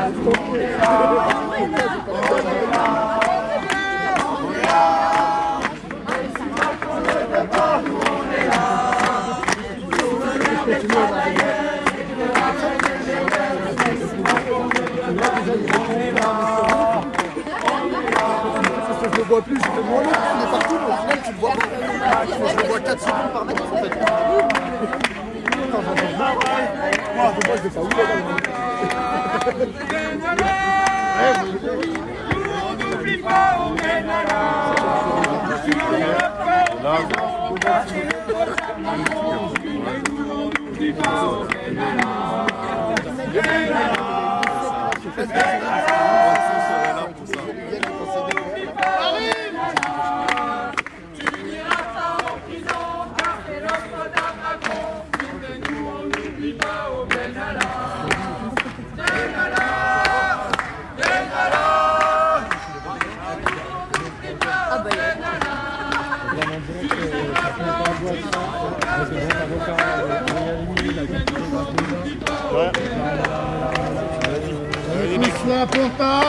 Je le vois plus, je te demande, il est partout, mais au final tu le vois pas. Je le vois 4 secondes par mètre en fait. Moi, je vais pas où n'oublie pas, on mène à la. Tous là pour pas.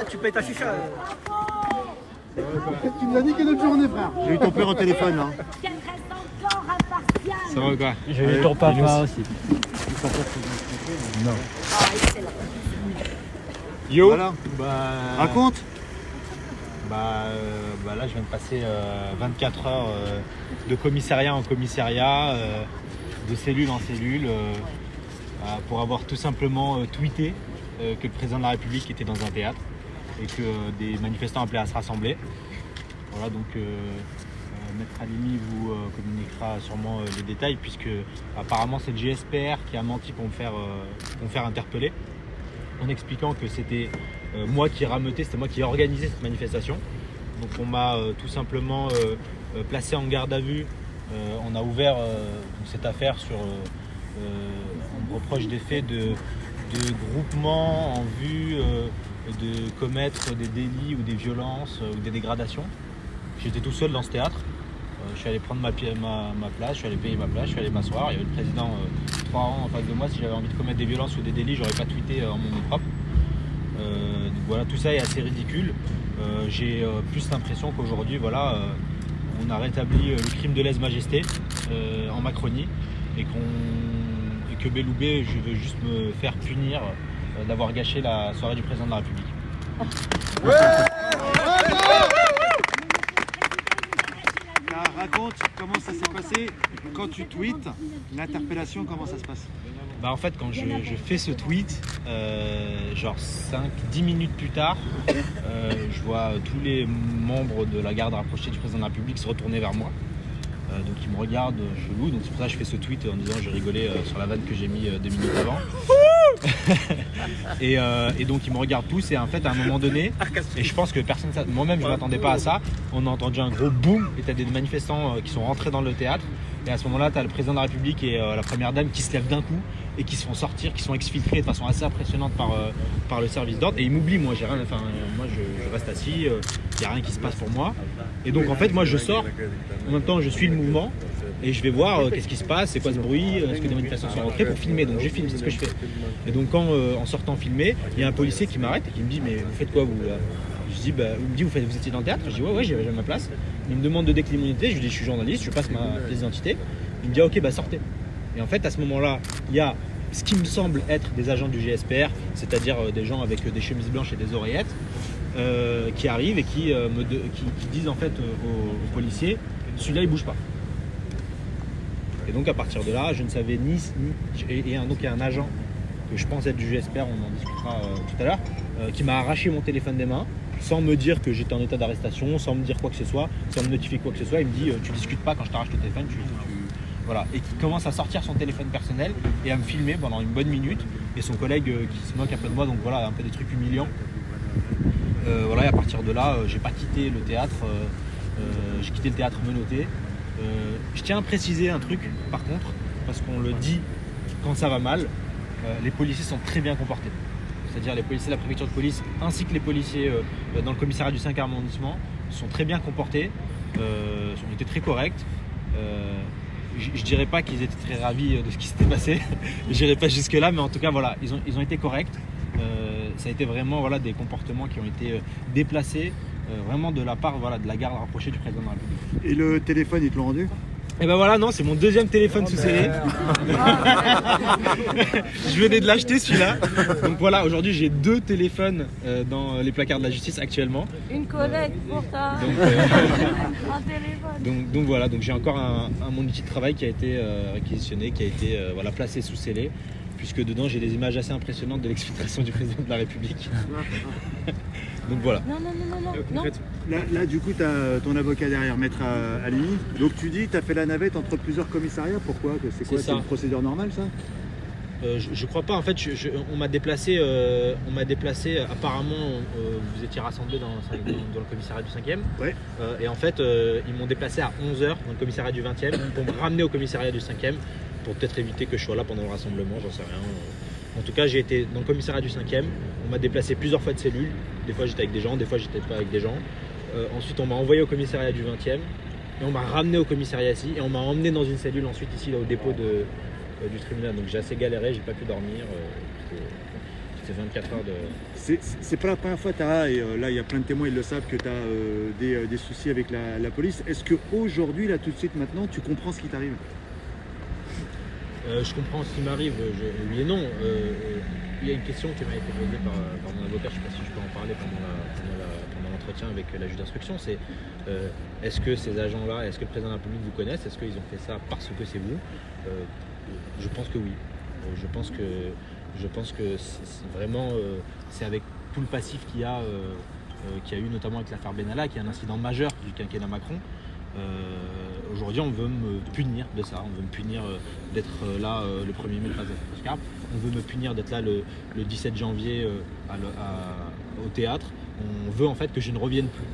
Tu payes ta chicha. Tu me l'as dit quelle autre journée, frère? J'ai eu ton père au téléphone. Hein. Ça va quoi? J'ai eu ton papa aussi. Non. Yo. Voilà. Raconte. Là je viens de passer 24 heures de commissariat en commissariat, de cellule en cellule, pour avoir tout simplement tweeté que le président de la République était dans un théâtre et que des manifestants appelaient à se rassembler. Voilà, donc Maître Halimi vous communiquera sûrement les détails, puisque apparemment c'est le GSPR qui a menti pour me faire interpeller, en expliquant que c'était moi qui ai rameuté, c'était moi qui ai organisé cette manifestation. Donc on m'a tout simplement placé en garde à vue. On a ouvert cette affaire sur on me reproche des faits de groupement en vue de commettre des délits ou des violences ou des dégradations. J'étais tout seul dans ce théâtre. Je suis allé prendre ma place, je suis allé payer ma place, je suis allé m'asseoir. Il y avait le président 3 rangs en face de moi. Si j'avais envie de commettre des violences ou des délits, j'aurais pas tweeté en mon nom propre. Donc voilà, tout ça est assez ridicule. J'ai plus l'impression qu'aujourd'hui, voilà, on a rétabli le crime de lèse-majesté en Macronie et que Belloubet, je veux juste me faire punir d'avoir gâché la soirée du président de la République. Raconte comment ça s'est passé quand tu tweets, l'interpellation, comment ça se passe? En fait, quand je fais ce tweet, genre 5-10 minutes plus tard, je vois tous les membres de la garde rapprochée du président de la République se retourner vers moi. Donc ils me regardent chelou, donc c'est pour ça que je fais ce tweet en disant j'ai rigolé sur la vanne que j'ai mis 2 minutes avant. et donc ils me regardent tous, et en fait à un moment donné, et je pense que personne, moi-même je ne m'attendais pas à ça, on a entendu un gros boom et tu as des manifestants qui sont rentrés dans le théâtre, et à ce moment-là tu as le président de la République et la première dame qui se lèvent d'un coup et qui se font sortir, qui sont exfiltrés de façon assez impressionnante par le service d'ordre, et ils m'oublient. Moi j'ai rien, moi je reste assis, il n'y a rien qui se passe pour moi, et donc en fait moi je sors, en même temps je suis le mouvement et je vais voir qu'est-ce qui se passe, c'est quoi ce bruit, est-ce que des manifestants sont rentrés, pour filmer. Donc je filme, c'est ce que je fais. Et donc quand en sortant filmer, il y a un policier qui m'arrête et qui me dit mais vous faites quoi vous là? Je dis il me dit vous étiez dans le théâtre? Je dis ouais j'avais ma place. Il me demande de décliner mon identité, je lui dis je suis journaliste, je passe ma pièce d'identité. Il me dit ok sortez. Et en fait à ce moment-là, il y a ce qui me semble être des agents du GSPR, c'est-à-dire des gens avec des chemises blanches et des oreillettes, qui arrivent et qui disent en fait aux policiers celui-là il bouge pas. Et donc à partir de là, je ne savais donc il y a un agent que je pense être du GSPR, on en discutera tout à l'heure, qui m'a arraché mon téléphone des mains, sans me dire que j'étais en état d'arrestation, sans me dire quoi que ce soit, sans me notifier quoi que ce soit. Il me dit tu discutes pas quand je t'arrache ton téléphone, voilà. Et qui commence à sortir son téléphone personnel et à me filmer pendant une bonne minute, et son collègue qui se moque un peu de moi, donc voilà, un peu des trucs humiliants. Voilà, et à partir de là, j'ai pas quitté le théâtre, j'ai quitté le théâtre menotté. Je tiens à préciser un truc, par contre, parce qu'on le dit quand ça va mal, les policiers sont très bien comportés. C'est-à-dire les policiers de la préfecture de police ainsi que les policiers dans le commissariat du 5e arrondissement sont très bien comportés, ont été très corrects. Je dirais pas qu'ils étaient très ravis de ce qui s'était passé, je dirais pas jusque là, mais en tout cas voilà, ils ont été corrects. Ça a été vraiment voilà, des comportements qui ont été déplacés vraiment de la part voilà, de la garde rapprochée du président de la République. Et le téléphone, ils te l'ont rendu? Et ben voilà, non, c'est mon deuxième téléphone sous scellé. Je venais de l'acheter celui-là. Donc voilà, aujourd'hui j'ai 2 téléphones dans les placards de la justice actuellement. Une collègue pour ça. Un téléphone. Donc voilà, donc j'ai encore mon outil de travail qui a été réquisitionné, qui a été voilà, placé sous scellé, puisque dedans j'ai des images assez impressionnantes de l'exfiltration du président de la République. Donc voilà. Non. Là, du coup, tu as ton avocat derrière, Maître Halimi. Donc tu dis, tu as fait la navette entre plusieurs commissariats. Pourquoi? C'est quoi? C'est une procédure normale, ça? Je crois pas. En fait, on m'a déplacé. Apparemment, vous étiez rassemblés dans le commissariat du 5e. Ouais. Et en fait, ils m'ont déplacé à 11h dans le commissariat du 20e pour me ramener au commissariat du 5e pour peut-être éviter que je sois là pendant le rassemblement. J'en sais rien. En tout cas, j'ai été dans le commissariat du 5e. On m'a déplacé plusieurs fois de cellule. Des fois, j'étais avec des gens. Des fois, j'étais pas avec des gens. Ensuite, on m'a envoyé au commissariat du 20e. Et on m'a ramené au commissariat ici. Et on m'a emmené dans une cellule ensuite ici, là, au dépôt du tribunal. Donc j'ai assez galéré, j'ai pas pu dormir. C'était 24 heures de... C'est pas la première fois, Tara, et là il y a plein de témoins, ils le savent, que tu as des soucis avec la police. Est-ce qu'aujourd'hui, là tout de suite maintenant, tu comprends ce qui t'arrive? Je comprends ce qui m'arrive, oui et non. Il y a une question qui m'a été posée par mon avocat, je ne sais pas si je peux en parler pendant l'entretien avec la juge d'instruction, c'est est-ce que ces agents-là, est-ce que le président de la République vous connaissent? Est-ce qu'ils ont fait ça parce que c'est vous? Je pense que oui. Je pense que c'est vraiment c'est avec tout le passif qu'il y a eu notamment avec l'affaire Benalla, qui est un incident majeur du quinquennat Macron. Aujourd'hui, on veut me punir de ça. On veut me punir d'être là le 1er mai place de la Scarpe. On veut me punir d'être là le 17 janvier au théâtre. On veut en fait que je ne revienne plus.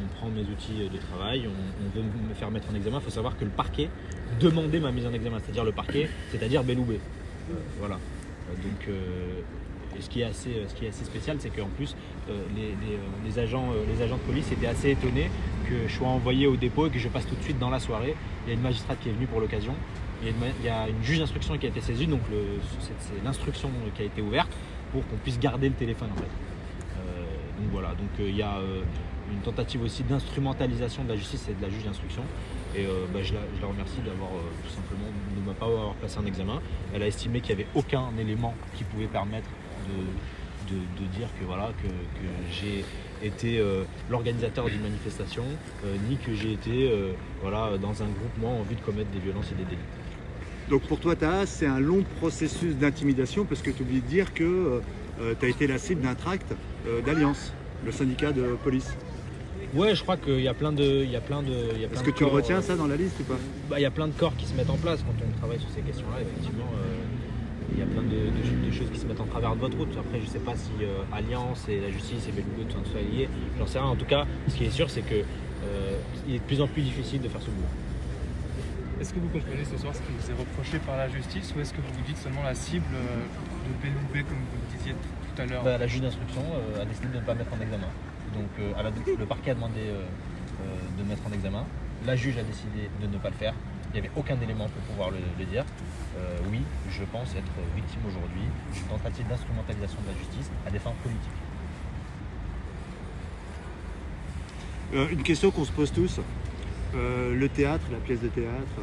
On prend mes outils de travail, on veut me faire mettre en examen. Il faut savoir que le parquet demandait ma mise en examen, c'est-à-dire le parquet, c'est-à-dire Belloubet. Voilà. Donc, ce qui est assez spécial, c'est qu'en plus, les agents de police étaient assez étonnés que je sois envoyé au dépôt et que je passe tout de suite dans la soirée. Il y a une magistrate qui est venue pour l'occasion. Il y a une juge d'instruction qui a été saisie, donc c'est l'instruction qui a été ouverte pour qu'on puisse garder le téléphone en fait. Donc voilà, donc il y a une tentative aussi d'instrumentalisation de la justice et de la juge d'instruction. Et je la remercie d'avoir tout simplement de ne pas avoir placé un examen. Elle a estimé qu'il n'y avait aucun élément qui pouvait permettre de dire que voilà que j'ai été l'organisateur d'une manifestation, ni que j'ai été dans un groupement en vue de commettre des violences et des délits. Donc pour toi, Taha, c'est un long processus d'intimidation parce que tu oublies de dire que tu as été la cible d'un tract d'Alliance, le syndicat de police. Ouais, je crois qu'il y a plein de... Est-ce que tu retiens ça dans la liste ou pas? Il y a plein de corps qui se mettent en place quand on travaille sur ces questions-là, effectivement. Il y a plein de choses qui se mettent en travers de votre route. Après, je ne sais pas si Alliance et la justice et Belloubet tout ça lié. J'en sais rien. En tout cas, ce qui est sûr, c'est qu'il est de plus en plus difficile de faire ce boulot. Est-ce que vous comprenez ce soir ce qui vous est reproché par la justice, ou est-ce que vous vous dites seulement la cible de Belloubet, comme vous le disiez tout à l'heure? La juge d'instruction a décidé de ne pas mettre en examen. Donc le parquet a demandé de mettre en examen. La juge a décidé de ne pas le faire. Il n'y avait aucun élément pour pouvoir le dire. Oui, je pense être victime aujourd'hui d'une tentative d'instrumentalisation de la justice à des fins politiques. Une question qu'on se pose tous. Le théâtre, la pièce de théâtre.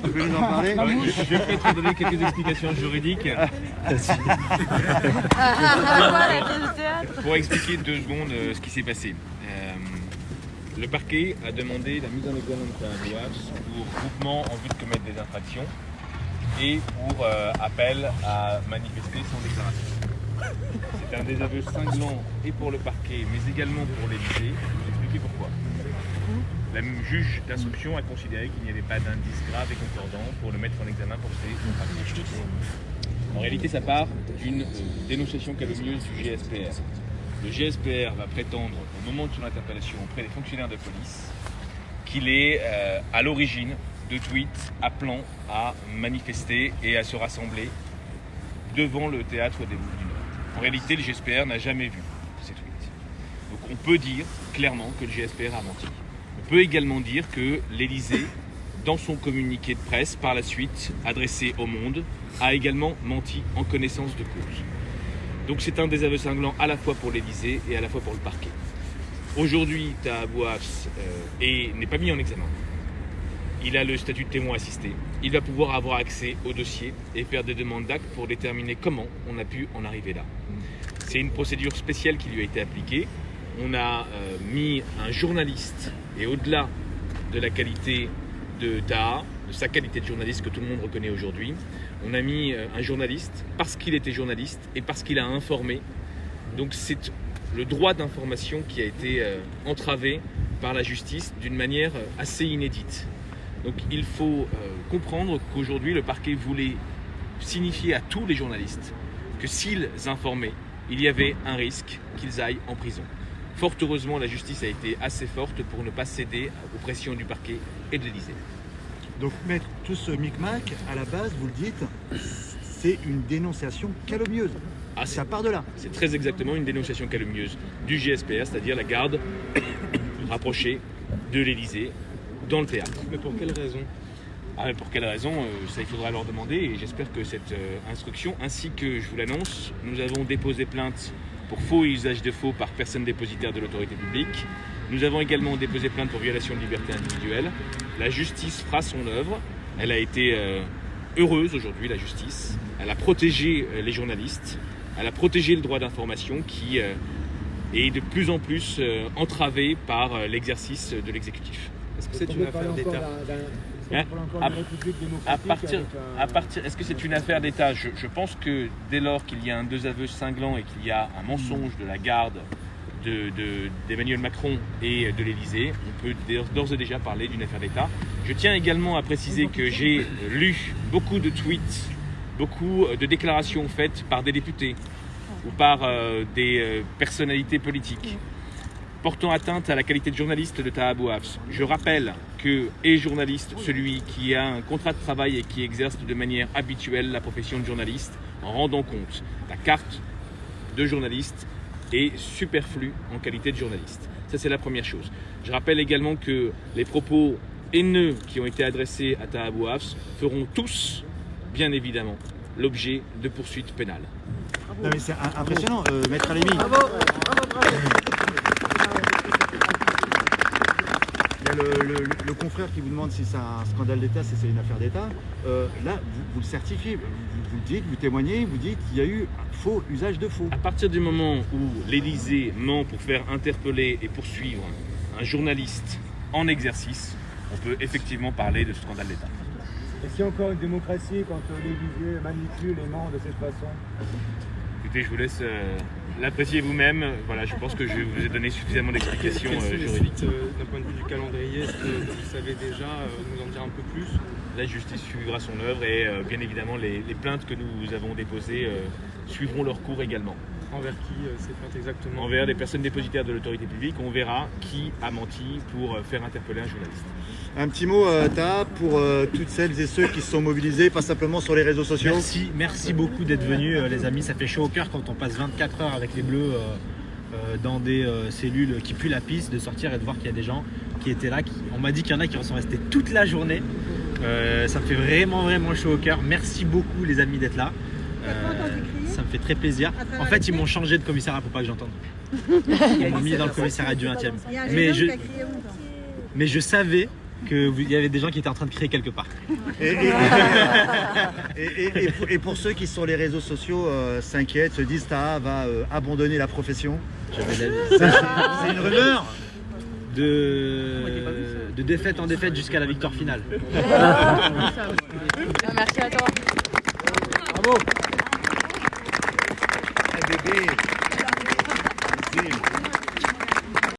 Tu peux nous en parler? Je vais peut-être donner quelques explications juridiques. Pour expliquer 2 secondes ce qui s'est passé. Le parquet a demandé la mise en examen de Taha Douache pour groupement en vue de commettre des infractions et pour appel à manifester sans déclaration. C'est un désaveu cinglant et pour le parquet mais également pour l'Élysée. Je vais vous expliquer pourquoi. La juge d'instruction a considéré qu'il n'y avait pas d'indice grave et concordant pour le mettre en examen pour ces infractions. En réalité, ça part d'une dénonciation calomnieuse du GSPR. Le GSPR va prétendre au moment de son interpellation auprès des fonctionnaires de police qu'il est à l'origine de tweets appelant à manifester et à se rassembler devant le théâtre des Bouffes du Nord. En réalité, le GSPR n'a jamais vu ces tweets. Donc on peut dire clairement que le GSPR a menti. On peut également dire que l'Élysée, dans son communiqué de presse, par la suite adressé au Monde, a également menti en connaissance de cause. Donc c'est un désaveu cinglant à la fois pour l'Élysée et à la fois pour le parquet. Aujourd'hui, Taha Abou Hafs n'est pas mis en examen. Il a le statut de témoin assisté. Il va pouvoir avoir accès au dossier et faire des demandes d'actes pour déterminer comment on a pu en arriver là. C'est une procédure spéciale qui lui a été appliquée. On a mis un journaliste, et au-delà de la qualité de Taha, de sa qualité de journaliste que tout le monde reconnaît aujourd'hui, on a mis un journaliste parce qu'il était journaliste et parce qu'il a informé. Donc c'est le droit d'information qui a été entravé par la justice d'une manière assez inédite. Donc il faut comprendre qu'aujourd'hui le parquet voulait signifier à tous les journalistes que s'ils informaient, il y avait un risque qu'ils aillent en prison. Fort heureusement, la justice a été assez forte pour ne pas céder aux pressions du parquet et de l'Élysée. Donc mettre tout ce micmac, à la base, vous le dites, c'est une dénonciation calomnieuse. Ça part de là. C'est très exactement une dénonciation calomnieuse du GSPR, c'est-à-dire la garde rapprochée de l'Élysée dans le théâtre. Mais pour quelle raison ? Pour quelle raison, ça il faudra leur demander, et j'espère que cette instruction, ainsi que je vous l'annonce, nous avons déposé plainte pour faux et usage de faux par personne dépositaire de l'autorité publique. Nous avons également déposé plainte pour violation de liberté individuelle. La justice fera son œuvre. Elle a été heureuse aujourd'hui, la justice. Elle a protégé les journalistes. Elle a protégé le droit d'information qui est de plus en plus entravé par l'exercice de l'exécutif. Est-ce que c'est une affaire d'État ? Est-ce que c'est une affaire d'État ? Je pense que dès lors qu'il y a un désaveu cinglant et qu'il y a un mensonge de la garde d'Emmanuel Macron et de l'Élysée, on peut d'ores et déjà parler d'une affaire d'État. Je tiens également à préciser que j'ai lu beaucoup de tweets, beaucoup de déclarations faites par des députés ou par des personnalités politiques portant atteinte à la qualité de journaliste de Taha Abou Hafs. Je rappelle que est journaliste celui qui a un contrat de travail et qui exerce de manière habituelle la profession de journaliste en rendant compte. La carte de journaliste est superflue en qualité de journaliste. Ça, c'est la première chose. Je rappelle également que les propos haineux qui ont été adressés à Taha Abou Hafs feront tous, bien évidemment, l'objet de poursuites pénales. Non mais c'est impressionnant, Maître Alemi. Il y a le confrère qui vous demande si c'est un scandale d'État, si c'est une affaire d'État. Là, vous le certifiez, vous le dites, vous témoignez, vous dites qu'il y a eu faux usage de faux. À partir du moment où l'Élysée ment pour faire interpeller et poursuivre un journaliste en exercice, on peut effectivement parler de scandale d'État. Est-ce qu'il y a encore une démocratie quand l'Élysée manipule et ment de cette façon ? Écoutez, je vous laisse l'apprécier vous-même. Voilà, je pense que je vous ai donné suffisamment d'explications juridiques. D'un point de vue du calendrier, est-ce que vous savez déjà nous en dire un peu plus ? La justice suivra son œuvre et bien évidemment les plaintes que nous avons déposées suivront leur cours également. Envers qui ces plaintes exactement ? Envers des personnes dépositaires de l'autorité publique, on verra qui a menti pour faire interpeller un journaliste. Un petit mot, Taha, pour toutes celles et ceux qui se sont mobilisés, pas simplement sur les réseaux sociaux. Merci beaucoup d'être venus, les amis. Ça fait chaud au cœur quand on passe 24 heures avec les Bleus dans des cellules qui puent la pisse, de sortir et de voir qu'il y a des gens qui étaient là. On m'a dit qu'il y en a qui sont restés toute la journée. Ça me fait vraiment chaud au cœur. Merci beaucoup, les amis, d'être là. Ça me fait très plaisir. En fait, ils m'ont changé de commissariat pour pas que j'entende. Ils m'ont mis dans le commissariat du 20e. Mais je savais qu'il y avait des gens qui étaient en train de crier quelque part. Et pour ceux qui sur les réseaux sociaux s'inquiètent, se disent Taha va abandonner la profession. C'est une rumeur. De défaite en défaite jusqu'à la victoire finale. Merci à toi. Bravo.